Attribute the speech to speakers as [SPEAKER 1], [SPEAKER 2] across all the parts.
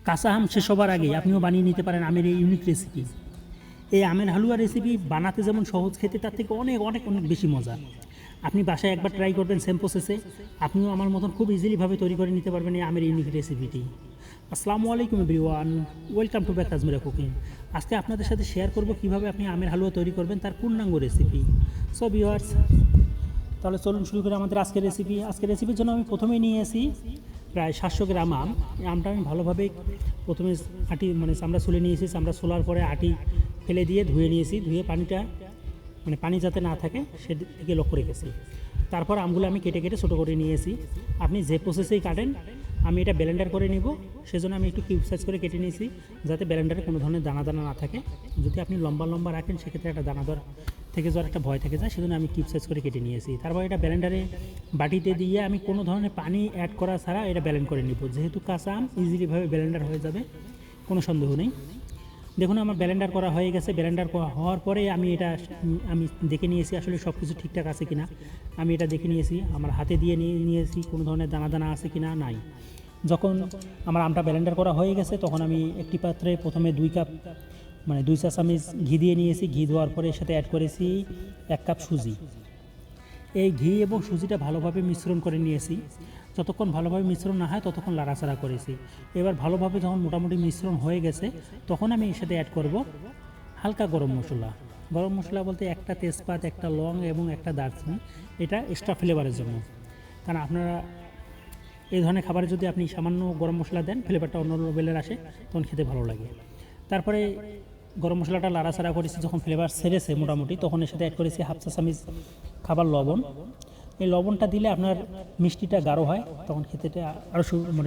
[SPEAKER 1] কাঁচা আম শেষ হবার আগে আপনিও বানিয়ে নিতে পারেন আমের এই ইউনিক রেসিপি। এই আমের হালুয়া রেসিপি বানাতে যেমন সহজ, খেতে তার থেকে অনেক অনেক অনেক বেশি মজা। আপনি বাসায় একবার ট্রাই করবেন সেম প্রসেসে, আপনিও আমার মতন খুব ইজিলিভাবে তৈরি করে নিতে পারবেন এই আমের ইউনিক রেসিপিটি। আসসালামু আলাইকুম everyone, welcome to back Azmira cooking. আজকে আপনাদের সাথে শেয়ার করব কীভাবে আপনি আমের হালুয়া তৈরি করবেন, তার পূর্ণাঙ্গ রেসিপি। সো ভিউয়ার্স, তাহলে চলুন শুরু করে আমাদের আজকের রেসিপি। আজকের রেসিপির জন্য আমি প্রথমেই নিয়ে আসি প্রায় 700 গ্রাম আম। এই আমটা আমি ভালোভাবে প্রথমে চামড়া ছুলে নিয়েছি। চামড়া ছোলার পরে আটি ফেলে দিয়ে ধুয়ে নিয়েছি। ধুয়ে পানিটা পানি যাতে না থাকে সেদিকে লক্ষ্য রেখেছি। তারপর আমগুলো আমি কেটে কেটে ছোটো করে নিয়েছি। আপনি যে প্রসেসেই কাটেন, আমি এটা ব্লেন্ডার করে নিব, সেজন্য আমি একটু কিউব সাইজ করে কেটে নিয়েছি, যাতে ব্লেন্ডারে কোনো ধরনের দানা দানা না থাকে। যদি আপনি লম্বা লম্বা রাখেন সেক্ষেত্রে একটা দানাদার থেকে যাওয়ার একটা ভয় থেকে যায়, সেজন্য আমি কিউব সাইজ করে কেটে নিয়েছি। তারপর এটা ব্লেন্ডারে বাটিতে দিয়ে আমি কোনো ধরনের পানি অ্যাড করা ছাড়া এটা ব্লেন্ড করে নিব। যেহেতু কাঁচা আম ইজিলিভাবে ব্লেন্ডার হয়ে যাবে, কোনো সন্দেহ নেই। দেখুন আমার ব্লেন্ডার করা হয়ে গেছে। ব্লেন্ডার হওয়ার পরে আমি দেখে নিয়েছি আসলে সব কিছু ঠিকঠাক আছে কিনা। আমি এটা দেখে নিয়েছি, আমার হাতে দিয়ে নিয়েছি কোনো ধরনের দানা দানা আছে কিনা, নাই। যখন আমার আমটা ব্লেন্ডার করা হয়ে গেছে, তখন আমি একটি পাত্রে প্রথমে 2 চা চামচ ঘি দিয়ে নিয়েছি। ঘি দেওয়ার পরে এর সাথে অ্যাড করেছি 1 কাপ সুজি। এই ঘি এবং সুজিটা ভালোভাবে মিশ্রণ করে নিয়েছি। যতক্ষণ ভালোভাবে মিশ্রণ না হয় ততক্ষণ লাড়াচাড়া করেছি। এবার ভালোভাবে যখন মোটামুটি মিশ্রণ হয়ে গেছে, তখন আমি এর সাথে অ্যাড করব হালকা গরম মশলা। গরম মশলা বলতে একটা তেজপাত, একটা লং এবং একটা দারচিনি, এটা এক্সট্রা ফ্লেভারের জন্য। কারণ আপনারা এই ধরনের খাবারে যদি আপনি সামান্য গরম মশলা দেন, ফ্লেভারটা অন্য লেভেলের আসে, তখন খেতে ভালো লাগে। তারপরে গরম মশলাটা লাড়াচাড়া করেছি, যখন ফ্লেভার সেরেছে মোটামুটি, তখন এর সাথে অ্যাড করেছি 1/2 চা চামচ খাবার লবণ। এই লবণটা দিলে আপনার মিষ্টিটা গাঢ় হয়, তখন খেতেটা আরও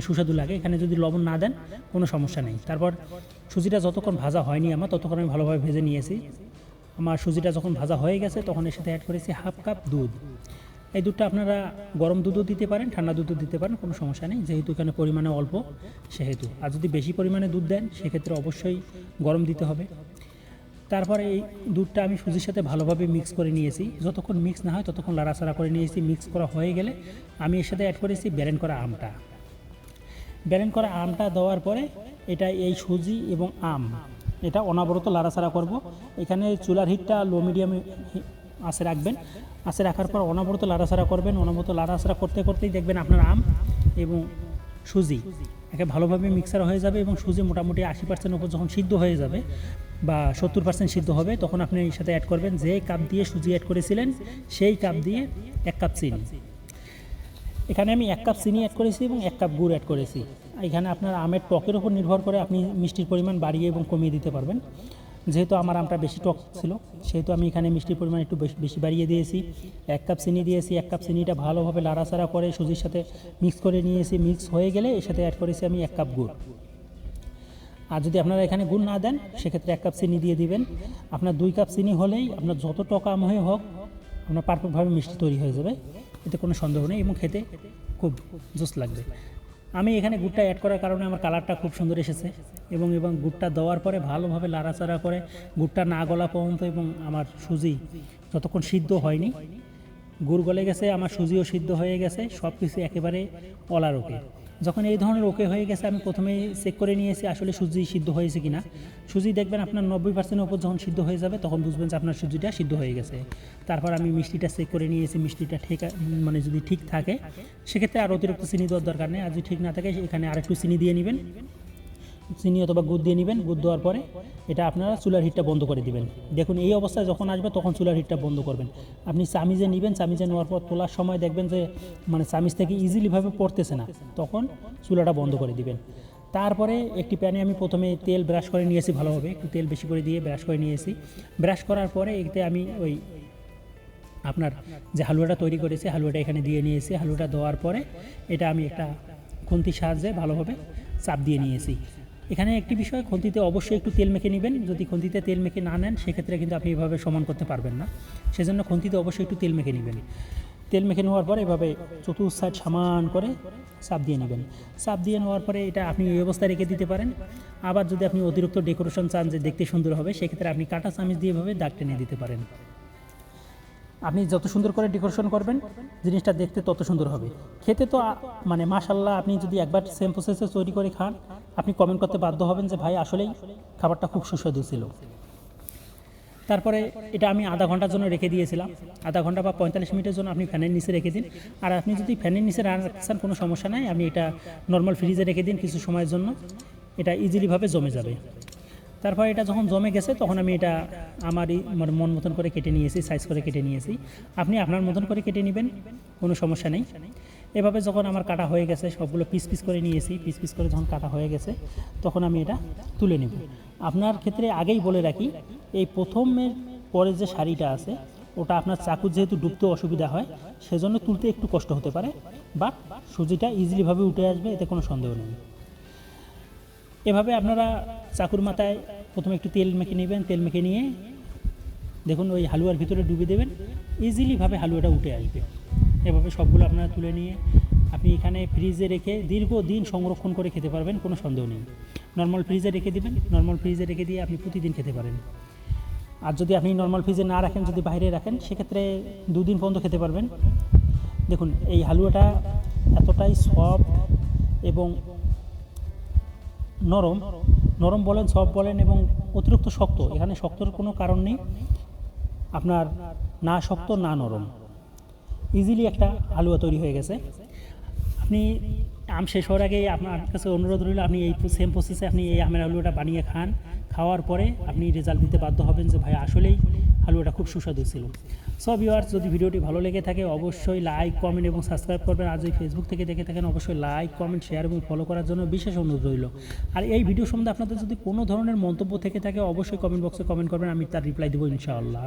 [SPEAKER 1] সুস্বাদু লাগে। এখানে যদি লবণ না দেন কোনো সমস্যা নেই। তারপর সুজিটা যতক্ষণ ভাজা হয়নি আমার, ততক্ষণ আমি ভালোভাবে ভেজে নিয়েছি। আমার সুজিটা যখন ভাজা হয়ে গেছে, তখন এর সাথে অ্যাড করেছি 1/2 কাপ দুধ। এই দুধটা আপনারা গরম দুধও দিতে পারেন, ঠান্ডা দুধও দিতে পারেন, কোনো সমস্যা নেই, যেহেতু এখানে পরিমাণে অল্প সেহেতু। আর যদি বেশি পরিমাণে দুধ দেন, সেক্ষেত্রে অবশ্যই গরম দিতে হবে। তারপরে এই দুধটা আমি সুজির সাথে ভালোভাবে মিক্স করে নিয়েছি। যতক্ষণ মিক্স না হয় ততক্ষণ লাড়াচাড়া করে নিয়েছি। মিক্স করা হয়ে গেলে আমি এর সাথে অ্যাড করেছি ব্লেন্ড করা আমটা। ব্লেন্ড করা আমটা দেওয়ার পরে এই সুজি এবং আম এটা অনবরত লাড়াচাড়া করব। এখানে চুলার হিটটা লো মিডিয়ামে আঁচে রাখবেন। আঁচে রাখার পর অনবরত লাড়াচাড়া করবেন। অনবরত লাড়াচাড়া করতে করতেই দেখবেন আপনার আম এবং সুজি একে ভালোভাবে মিক্সার হয়ে যাবে, এবং সুজি মোটামুটি 80% উপর যখন সিদ্ধ হয়ে যাবে বা 70% সিদ্ধ হবে, তখন আপনি এর সাথে অ্যাড করবেন যে কাপ দিয়ে সুজি অ্যাড করেছিলেন, সেই কাপ দিয়ে 1 কাপ চিনি। এখানে আমি 1 কাপ চিনি অ্যাড করেছি এবং 1 কাপ গুড় অ্যাড করেছি। এখানে আপনার আমের টকের উপর নির্ভর করে আপনি মিষ্টির পরিমাণ বাড়িয়ে এবং কমিয়ে দিতে পারবেন। যেহেতু আমার আমটা বেশি টক ছিল, সেহেতু আমি এখানে মিষ্টির পরিমাণ একটু বেশি বাড়িয়ে দিয়েছি। 1 কাপ চিনি দিয়েছি। 1 কাপ চিনিটা ভালোভাবে লাড়াচাড়া করে সুজির সাথে মিক্স করে নিয়েছি। মিক্স হয়ে গেলে এর সাথে অ্যাড করেছি আমি 1 কাপ গুড়। আর যদি আপনারা এখানে গুড় না দেন, সেক্ষেত্রে 1 কাপ চিনি দিয়ে দিবেন। আপনার 2 কাপ চিনি হলেই আপনার যত টক আম হয়ে হোক, আপনার পারফেক্টভাবে মিষ্টি তৈরি হয়ে যাবে, এতে কোনো সন্দেহ নেই, এবং খেতে খুব জোস লাগবে। আমি এখানে গুড়টা অ্যাড করার কারণে আমার কালারটা খুব সুন্দর এসেছে, এবং গুড়টা দেওয়ার পরে ভালোভাবে লাড়াচাড়া করে গুড়টা না গলা পর্যন্ত, এবং আমার সুজি যতক্ষণ সিদ্ধ হয়নি, গুড় গলে গেছে, আমার সুজিও সিদ্ধ হয়ে গেছে, সব কিছু একেবারে অলার ওকে। যখন এই ধরনের ওকে হয়ে গেছে, আমি প্রথমেই চেক করে নিয়েছি আসলে সুজি সিদ্ধ হয়েছে কিনা। সুজি দেখবেন আপনার 90% উপর যখন সিদ্ধ হয়ে যাবে, তখন বুঝবেন যে আপনার সুজিটা সিদ্ধ হয়ে গেছে। তারপর আমি মিষ্টিটা চেক করে নিয়েছি। মিষ্টিটা ঠিক যদি ঠিক থাকে, সেক্ষেত্রে আর অতিরিক্ত চিনি দেওয়ার দরকার নেই। আর যদি ঠিক না থাকে, এখানে আরেকটু চিনি দিয়ে নেবেন, চিনি অথবা গুড় দিয়ে নেবেন। গুড় দেওয়ার পরে এটা আপনারা চুলার হিটটা বন্ধ করে দিবেন। দেখুন এই অবস্থায় যখন আসবে, তখন চুলার হিটটা বন্ধ করবেন। আপনি চামিজে নেবেন, চামিজে নেওয়ার পর তোলার সময় দেখবেন যে চামিজ থেকে ইজিলিভাবে পড়তেছে না, তখন চুলাটা বন্ধ করে দিবেন। তারপরে একটি প্যানে আমি প্রথমে তেল ব্রাশ করে নিয়েছি, ভালোভাবে একটু তেল বেশি করে দিয়ে ব্রাশ করে নিয়েছি। ব্রাশ করার পরে এতে আমি আপনার যে হালুয়াটা তৈরি করেছি, হালুয়াটা এখানে দিয়ে নিয়েছি। হালুয়াটা দেওয়ার পরে এটা আমি একটা খুন্তির সাহায্যে ভালোভাবে চাপ দিয়ে নিয়েছি। এখানে একটি বিষয়, খুন্তিতে অবশ্যই একটু তেল মেখে নেবেন। যদি খুন্তিতে তেল মেখে না নেন, সেক্ষেত্রে কিন্তু আপনি এভাবে সমান করতে পারবেন না। সেজন্য খুন্তিতে অবশ্যই একটু তেল মেখে নেবেন। তেল মেখে নেওয়ার পরে এভাবে চতুর্থ সাইড সমান করে চাপ দিয়ে নেবেন। চাপ দিয়ে নেওয়ার পরে এটা আপনি এই অবস্থায় রেখে দিতে পারেন। আবার যদি আপনি অতিরিক্ত ডেকোরেশন চান যে দেখতে সুন্দর হবে, সেক্ষেত্রে আপনি কাঁটা চামচ দিয়ে এভাবে দাগ টেনে দিতে পারেন। আপনি যত সুন্দর করে ডেকোরেশন করবেন জিনিসটা দেখতে তত সুন্দর হবে। খেতে তো মানে মাশাল্লাহ, আপনি যদি একবার সেম প্রসেসে তৈরি করে খান আপনি কমেন্ট করতে বাধ্য হবেন যে ভাই আসলেই খাবারটা খুব সুস্বাদু ছিল। তারপরে এটা আমি আধা ঘন্টার জন্য রেখে দিয়েছিলাম। আধা ঘন্টা বা 45 মিনিটের জন্য আপনি ফ্যানের নিচে রেখে দিন। আর আপনি যদি ফ্যানের নিচে রাখছেন কোনো সমস্যা নাই, আপনি এটা নর্মাল ফ্রিজে রেখে দিন কিছু সময়ের জন্য, এটা ইজিলিভাবে জমে যাবে। তারপর এটা যখন জমে গেছে তখন আমি এটা আমার মন মতন করে কেটে নিয়েছি, সাইজ করে কেটে নিয়েছি। আপনি আপনার মতন করে কেটে নেবেন, কোনো সমস্যা নেই। এভাবে যখন আমার কাটা হয়ে গেছে, সবগুলো পিস পিস করে নিয়েছি, পিস পিস করে যখন কাটা হয়ে গেছে তখন আমি এটা তুলে নেব। আপনার ক্ষেত্রে আগেই বলে রাখি, এই প্রথমের পরে যে শাড়িটা আছে ওটা আপনার চাকুর যেহেতু ডুবতে অসুবিধা হয় সেজন্য তুলতে একটু কষ্ট হতে পারে, বাট সুজিটা ইজিলিভাবে উঠে আসবে, এতে কোনো সন্দেহ নেই। এভাবে আপনারা চাকুর মাথায় প্রথমে একটু তেল মেখে নেবেন, তেল মেখে নিয়ে দেখুন ওই হালুয়ার ভিতরে ডুবে দেবেন, ইজিলিভাবে হালুয়াটা উঠে আসবে। এভাবে সবগুলো আপনারা তুলে নিয়ে আপনি এখানে ফ্রিজে রেখে দীর্ঘদিন সংরক্ষণ করে খেতে পারবেন, কোনো সন্দেহ নেই। নর্মাল ফ্রিজে রেখে দেবেন, নর্মাল ফ্রিজে রেখে দিয়ে আপনি প্রতিদিন খেতে পারেন। আর যদি আপনি নর্মাল ফ্রিজে না রাখেন, যদি বাইরে রাখেন, সেক্ষেত্রে 2 দিন পর্যন্ত খেতে পারবেন। দেখুন এই হালুয়াটা এতটাই সফট এবং নরম, নরম বলেন, সফট বলেন এবং অতিরিক্ত শক্ত, এখানে শক্তর কোনো কারণ নেই। আপনার না শক্ত না নরম, ইজিলি একটা হালুয়া তৈরি হয়ে গেছে। আপনি আম শেষ হওয়ার আগে আপনার কাছে অনুরোধ রইল, আপনি এই সেম প্রসেসে আপনি এই আমের হালুয়াটা বানিয়ে খান। খাওয়ার পরে আপনি রেজাল্ট দিতে বাধ্য হবেন যে ভাই আসলেই হালুয়াটা খুব সুস্বাদু ছিল। সো ভিউয়ার্স, যদি ভিডিওটি ভালো লেগে থাকে অবশ্যই লাইক, কমেন্ট এবং সাবস্ক্রাইব করবেন। আর যদি ফেসবুক থেকে দেখে থাকেন অবশ্যই লাইক, কমেন্ট, শেয়ার এবং ফলো করার জন্য বিশেষ অনুরোধ রইল। আর এই ভিডিও সম্বন্ধে আপনাদের যদি কোনো ধরনের মন্তব্য থেকে থাকে অবশ্যই কমেন্ট বক্সে কমেন্ট করবেন, আমি তার রিপ্লাই দেবো ইনশাআল্লাহ।